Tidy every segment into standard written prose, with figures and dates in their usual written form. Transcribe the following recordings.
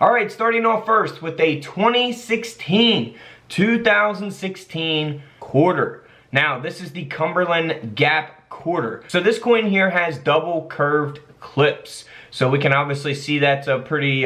All right, starting off first with a 2016 quarter. Now, this is the Cumberland Gap quarter. So this coin here has double curved clips. So we can obviously see that's a pretty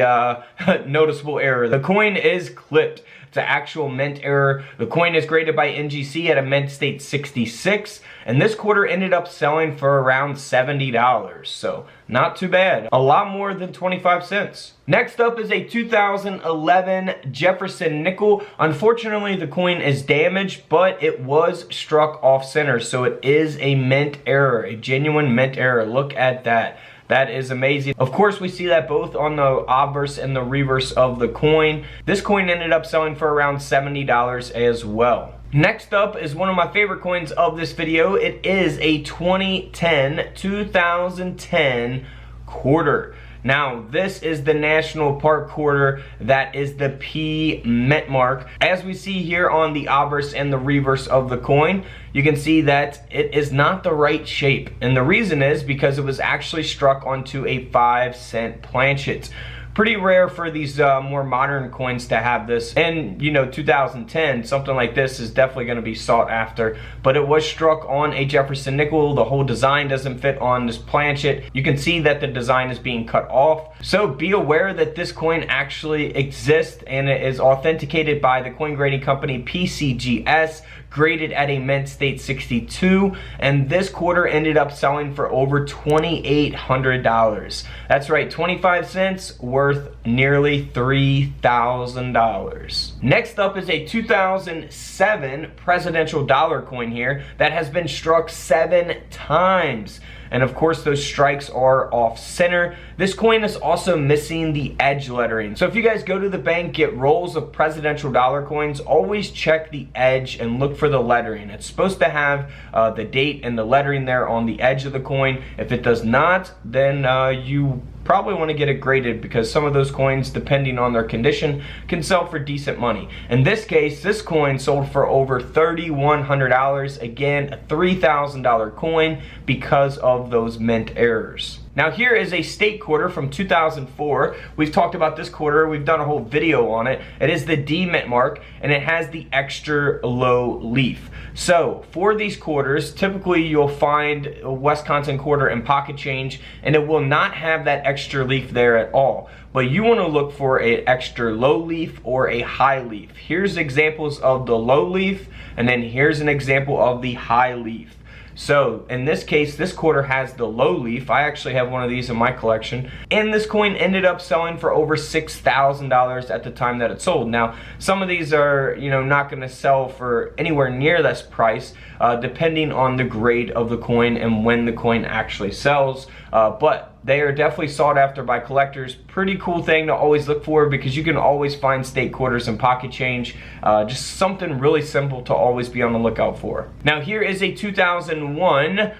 noticeable error. The coin is clipped. It's an actual mint error. The coin is graded by NGC at a mint state 66, and this quarter ended up selling for around $70. So not too bad. A lot more than 25 cents. Next up is a 2011 Jefferson nickel. Unfortunately, the coin is damaged, but it was struck off center. So it is a mint error, a genuine mint error. Look at that. That is amazing. Of course, we see that both on the obverse and the reverse of the coin. This coin ended up selling for around $70 as well. Next up is one of my favorite coins of this video. It is a 2010 quarter. Now, this is the National Park quarter. That is the P mint mark. As we see here on the obverse and the reverse of the coin, you can see that it is not the right shape. And the reason is because it was actually struck onto a 5-cent planchet. Pretty rare for these more modern coins to have this. And, you know, 2010, something like this is definitely going to be sought after. But it was struck on a Jefferson nickel. The whole design doesn't fit on this planchet. You can see that the design is being cut off. So be aware that this coin actually exists, and it is authenticated by the coin grading company PCGS, graded at a mint state 62, and this quarter ended up selling for over $2,800. That's right, 25 cents worth nearly $3,000. Next up is a 2007 presidential dollar coin here that has been struck 7 times. And of course, those strikes are off center. This coin is also missing the edge lettering. So if you guys go to the bank, get rolls of presidential dollar coins, always check the edge and look for the lettering. It's supposed to have the date and the lettering there on the edge of the coin. If it does not, then you probably want to get it graded, because some of those coins, depending on their condition, can sell for decent money. In this case, this coin sold for over $3,100. Again, a $3,000 coin because of those mint errors. Now here is a state quarter from 2004. We've talked about this quarter. We've done a whole video on it. It is the D mint mark, and it has the extra low leaf. So for these quarters, typically you'll find a Wisconsin quarter and pocket change, and it will not have that extra leaf there at all. But you want to look for an extra low leaf or a high leaf. Here's examples of the low leaf, and then here's an example of the high leaf. So in this case, this quarter has the low leaf. I actually have one of these in my collection, and this coin ended up selling for over $6,000 at the time that it sold. Now, some of these are, you know, not going to sell for anywhere near this price, depending on the grade of the coin and when the coin actually sells. But they are definitely sought after by collectors. Pretty cool thing to always look for, because you can always find state quarters and pocket change. Just something really simple to always be on the lookout for. Now here is a 2001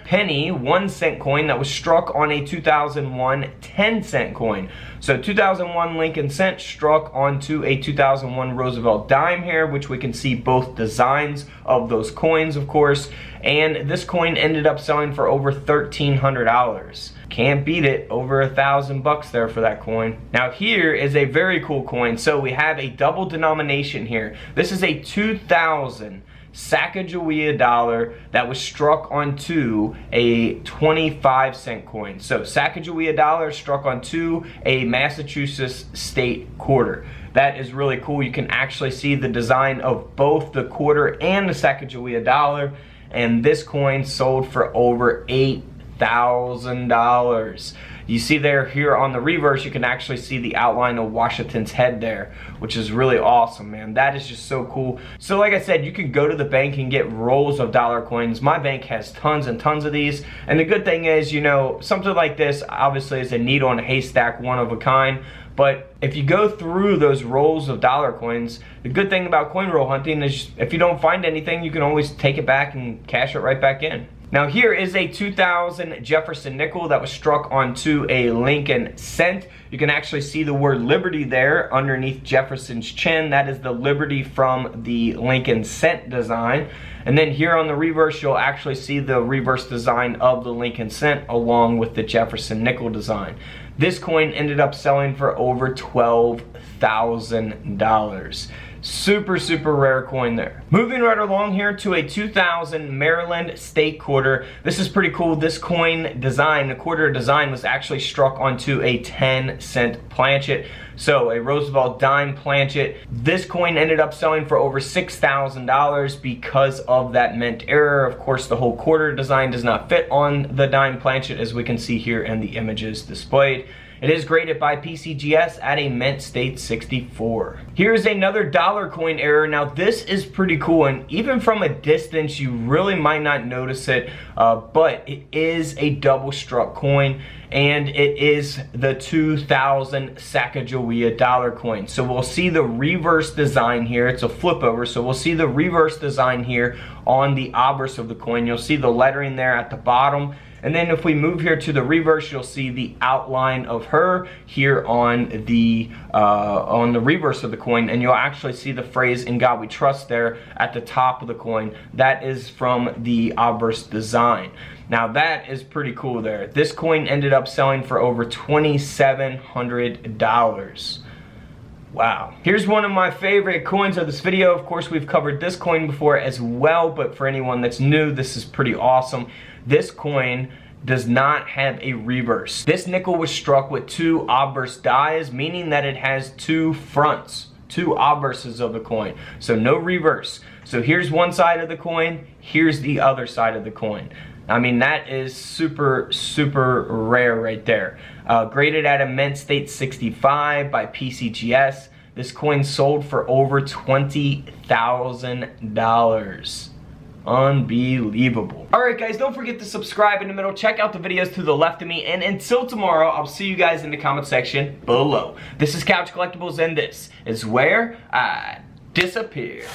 penny 1-cent coin that was struck on a 2001 10-cent coin. So 2001 Lincoln cent struck onto a 2001 Roosevelt dime here, which we can see both designs of those coins, of course. And this coin ended up selling for over $1,300. Can't beat it, over $1,000 there for that coin. Now here is a very cool coin. So we have a double denomination here. This is a 2000 Sacagawea dollar that was struck onto a 25-cent coin. So Sacagawea dollar struck onto a Massachusetts state quarter. That is really cool. You can actually see the design of both the quarter and the Sacagawea dollar, and this coin sold for over $8,000. You see there, here on the reverse, you can actually see the outline of Washington's head there, which is really awesome, man. That is just so cool. So like I said, you can go to the bank and get rolls of dollar coins. My bank has tons and tons of these, and the good thing is, you know, something like this obviously is a needle in a haystack, one of a kind. But if you go through those rolls of dollar coins, the good thing about coin roll hunting is if you don't find anything, you can always take it back and cash it right back in. Now here is a 2000 Jefferson nickel that was struck onto a Lincoln cent. You can actually see the word Liberty there underneath Jefferson's chin. That is the Liberty from the Lincoln cent design. And then here on the reverse, you'll actually see the reverse design of the Lincoln cent along with the Jefferson nickel design. This coin ended up selling for over $12,000. Super, super rare coin there. Moving right along here to a 2000 Maryland state quarter. This is pretty cool. This coin design, the quarter design, was actually struck onto a 10-cent planchet. So a Roosevelt dime planchet. This coin ended up selling for over $6,000 because of that mint error. Of course, the whole quarter design does not fit on the dime planchet, as we can see here in the images displayed. It is graded by PCGS at a mint state 64. Here's another dollar coin error. Now this is pretty cool, and even from a distance you really might not notice it, but it is a double struck coin, and it is the 2000 Sacagawea dollar coin. So we'll see the reverse design here. It's a flip over, so we'll see the reverse design here on the obverse of the coin. You'll see the lettering there at the bottom. And then if we move here to the reverse, you'll see the outline of her here on the reverse of the coin, and you'll actually see the phrase "In God We Trust" there at the top of the coin. That is from the obverse design. Now that is pretty cool there. This coin ended up selling for over $2,700. Wow. Here's one of my favorite coins of this video. Of course, we've covered this coin before as well, but for anyone that's new, this is pretty awesome. This coin does not have a reverse. This nickel was struck with two obverse dies, meaning that it has two fronts, two obverses of the coin. So no reverse. So here's one side of the coin, here's the other side of the coin. I mean, that is super, super rare right there. Graded at a mint state 65 by PCGS. This coin sold for over $20,000. Unbelievable. Alright guys, don't forget to subscribe in the middle. Check out the videos to the left of me. And until tomorrow, I'll see you guys in the comment section below. This is Couch Collectibles, and this is where I disappear.